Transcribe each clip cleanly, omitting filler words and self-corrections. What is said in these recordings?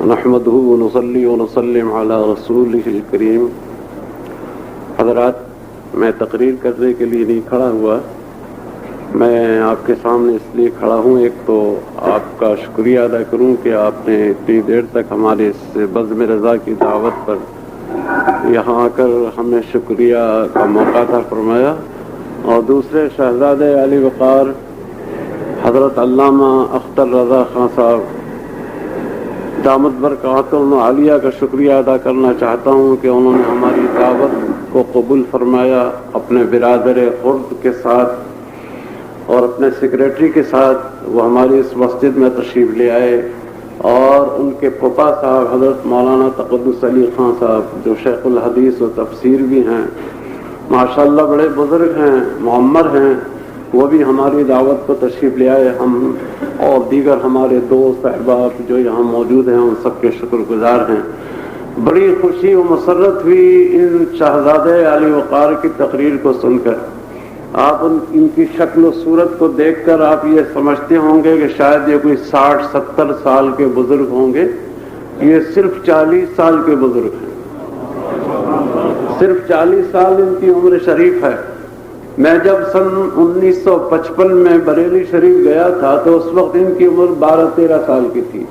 نحمده ونصلي ونسلم على رسوله الکریم۔ حضرات، میں تقریر کرنے کے لیے نہیں کھڑا ہوا، میں آپ کے سامنے اس لیے کھڑا ہوں، ایک تو آپ کا شکریہ ادا کروں کہ آپ نے اتنی دیر تک ہمارے اس بزم رضا کی دعوت پر یہاں آ کر ہمیں شکریہ کا موقع عطا فرمایا، اور دوسرے شہزادے علی وقار حضرت علامہ اختر رضا خان صاحب دامت برکاتہم عالیہ کا شکریہ ادا کرنا چاہتا ہوں کہ انہوں نے ہماری دعوت کو قبول فرمایا، اپنے برادر خرد کے ساتھ اور اپنے سیکریٹری کے ساتھ وہ ہماری اس مسجد میں تشریف لے آئے، اور ان کے پھپھا صاحب حضرت مولانا تقدس علی خان صاحب جو شیخ الحدیث و تفسیر بھی ہیں، ماشاءاللہ بڑے بزرگ ہیں، معمر ہیں، وہ بھی ہماری دعوت کو تشریف لے آئے۔ ہم اور دیگر ہمارے دوست احباب جو یہاں موجود ہیں ان سب کے شکر گزار ہیں۔ بڑی خوشی و مسرت ہوئی ان شہزادے علی وقار کی تقریر کو سن کر۔ آپ ان کی شکل و صورت کو دیکھ کر آپ یہ سمجھتے ہوں گے کہ شاید یہ کوئی 60-70 سال کے بزرگ ہوں گے، یہ صرف 40 سال کے بزرگ ہیں، صرف 40 سال ان کی عمر شریف ہے۔ میں جب سن 1955 میں بریلی شریف گیا تھا تو اس وقت ان کی عمر 12-13 سال کی تھی،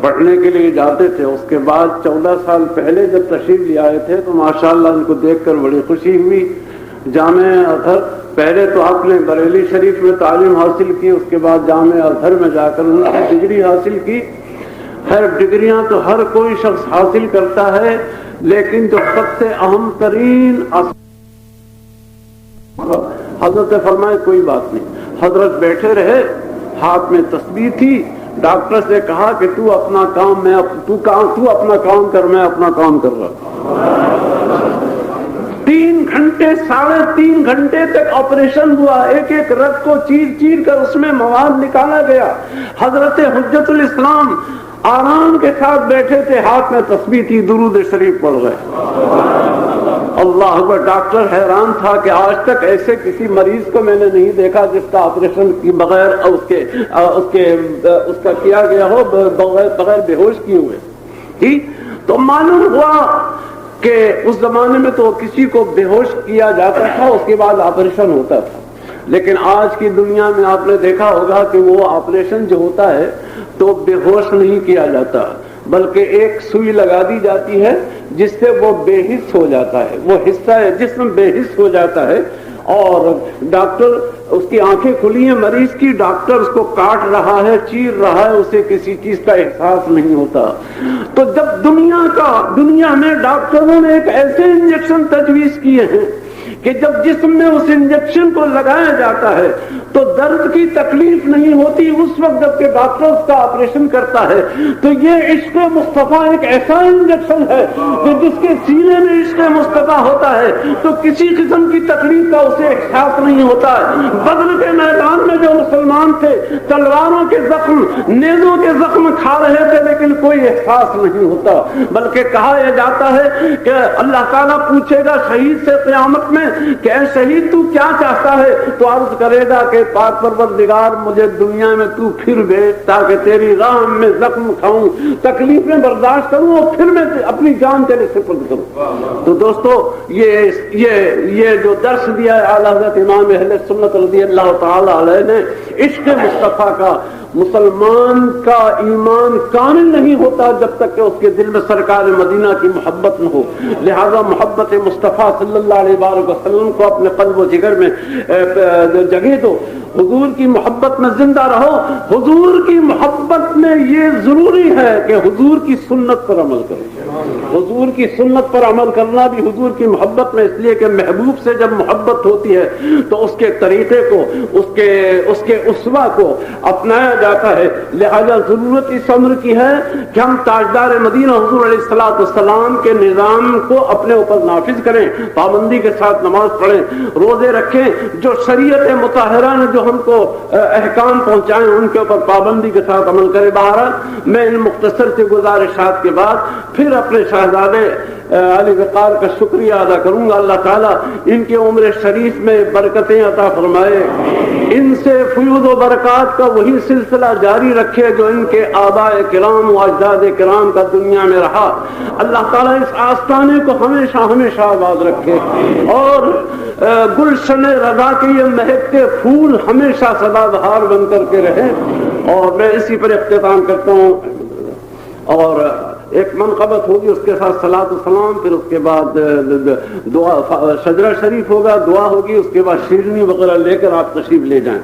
پڑھنے کے لیے جاتے تھے۔ اس کے بعد 14 سال پہلے جب تشریف لے آئے تھے تو ماشاءاللہ ان کو دیکھ کر بڑی خوشی ہوئی۔ جامعہ ازہر، پہلے تو آپ نے بریلی شریف میں تعلیم حاصل کی، اس کے بعد جامعہ ازہر میں جا کر ان کی ڈگری حاصل کی۔ خیر، ڈگریاں تو ہر کوئی شخص حاصل کرتا ہے، لیکن جو سب سے اہم ترین حضرت نے فرمایا کوئی بات نہیں۔ حضرت بیٹھے رہے، ہاتھ میں تسبیح تھی۔ ڈاکٹر سے کہا کہ تو اپنا کام کر، میں اپنا کام کر رہا۔ 3 گھنٹے 3.5 گھنٹے تک آپریشن ہوا، ایک ایک رگ کو چیر کر اس میں مواد نکالا گیا۔ حضرت حجت الاسلام آرام کے ساتھ بیٹھے تھے، ہاتھ میں تسبیح تھی، درود شریف پڑھ گئے۔ اللہ اکبر! ڈاکٹر حیران تھا کہ آج تک ایسے کسی مریض کو میں نے نہیں دیکھا جس کا آپریشن کی بغیر اس کا کیا گیا ہو، بغیر بے ہوش کیے ہوئے۔ تو معلوم ہوا کہ اس زمانے میں تو کسی کو بے ہوش کیا جاتا تھا، اس کے بعد آپریشن ہوتا تھا، لیکن آج کی دنیا میں آپ نے دیکھا ہوگا کہ وہ آپریشن جو ہوتا ہے تو بے ہوش نہیں کیا جاتا، بلکہ ایک سوئی لگا دی جاتی ہے جس سے وہ بے حس ہو جاتا ہے، وہ حصہ ہے جسم بے حس ہو جاتا ہے، اور ڈاکٹر اس کی آنکھیں کھلی ہیں مریض کی، ڈاکٹر اس کو کاٹ رہا ہے، چیر رہا ہے، اسے کسی چیز کا احساس نہیں ہوتا۔ تو جب دنیا میں ڈاکٹروں نے ایک ایسے انجیکشن تجویز کیے ہیں کہ جب جسم میں اس انجیکشن کو لگایا جاتا ہے تو درد کی تکلیف نہیں ہوتی اس وقت جب کہ ڈاکٹر اس کا آپریشن کرتا ہے۔ تو یہ عشق مصطفیٰ ایک ایسا انجیکشن ہے کہ جس کے سینے میں عشق مصطفیٰ ہوتا ہے تو کسی قسم کی تکلیف کا اسے احساس نہیں ہوتا ہے۔ بدر کے میدان میں جو مسلمان تھے تلواروں کے زخم، نیزوں کے زخم کھا رہے تھے، لیکن کوئی احساس نہیں ہوتا، بلکہ کہا یہ جاتا ہے کہ اللہ تعالیٰ پوچھے گا شہید سے قیامت میں کہ اے شہید تو کیا چاہتا ہے، تو عرض کرے گا کہ پاک پروردگار مجھے دنیا میں تو پھر بھیج تاکہ تیری راہ میں زخم کھاؤں، تکلیفیں برداشت کروں اور پھر میں اپنی جان تیرے سپرد کروں۔ تو دوستو، یہ جو درس دیا ہے اعلیٰ حضرت امام اہل سنت رضی اللہ تعالی علیہ نے عشق مصطفیٰ کا، مسلمان کا ایمان کامل نہیں ہوتا جب تک کہ اس کے دل میں سرکار مدینہ کی محبت نہ ہو۔ لہذا محبت مصطفیٰ صلی اللہ علیہ وسلم کو اپنے قلب و جگر میں جگہ دو، حضور کی محبت میں زندہ رہو۔ حضور کی محبت میں یہ ضروری ہے کہ حضور کی سنت پر عمل کرو۔ حضور کی سنت پر عمل کرنا بھی حضور کی محبت میں، اس لیے کہ محبوب سے جب محبت ہوتی ہے تو اس کے طریقے کو، اس کے اسوہ کو اپنایا جاتا ہے۔ لہذا ضرورت اس امر کی ہے کہ ہم تاجدار مدینہ حضور علیہ الصلوۃ والسلام کے نظام کو اپنے اوپر نافذ کریں، پابندی کے ساتھ نماز پڑھیں، روزے رکھیں، جو شریعت مطہرہ نے جو ہم کو احکام پہنچائیں ان کے اوپر پابندی کے ساتھ عمل کریں۔ بہرحال میں ان مختصر سے گزارشات کے بعد پھر اپنے شہزادے علی وقار کا شکریہ ادا کروں گا۔ اللہ تعالیٰ ان کے عمر شریف میں برکتیں عطا فرمائے، ان سے فیوض و برکات کا وہی سلسلہ سلسلہ جاری رکھے جو ان کے آباء کرام و اجداد کرام کا دنیا میں رہا. اللہ تعالیٰ اس آستانے کو ہمیشہ ہمیشہ آباد رکھے اور گلشن رضا کے یہ مہکتے پھول ہمیشہ سدا بہار بن کر کے رہے. اور میں اسی پر اختتام کرتا ہوں اور ایک منقبت ہوگی، اس کے ساتھ صلاۃ و سلام، پھر اس کے بعد دعا، شجرہ شریف ہوگا، دعا ہوگی، اس کے بعد شیرنی وغیرہ لے کر آپ تشریف لے جائیں.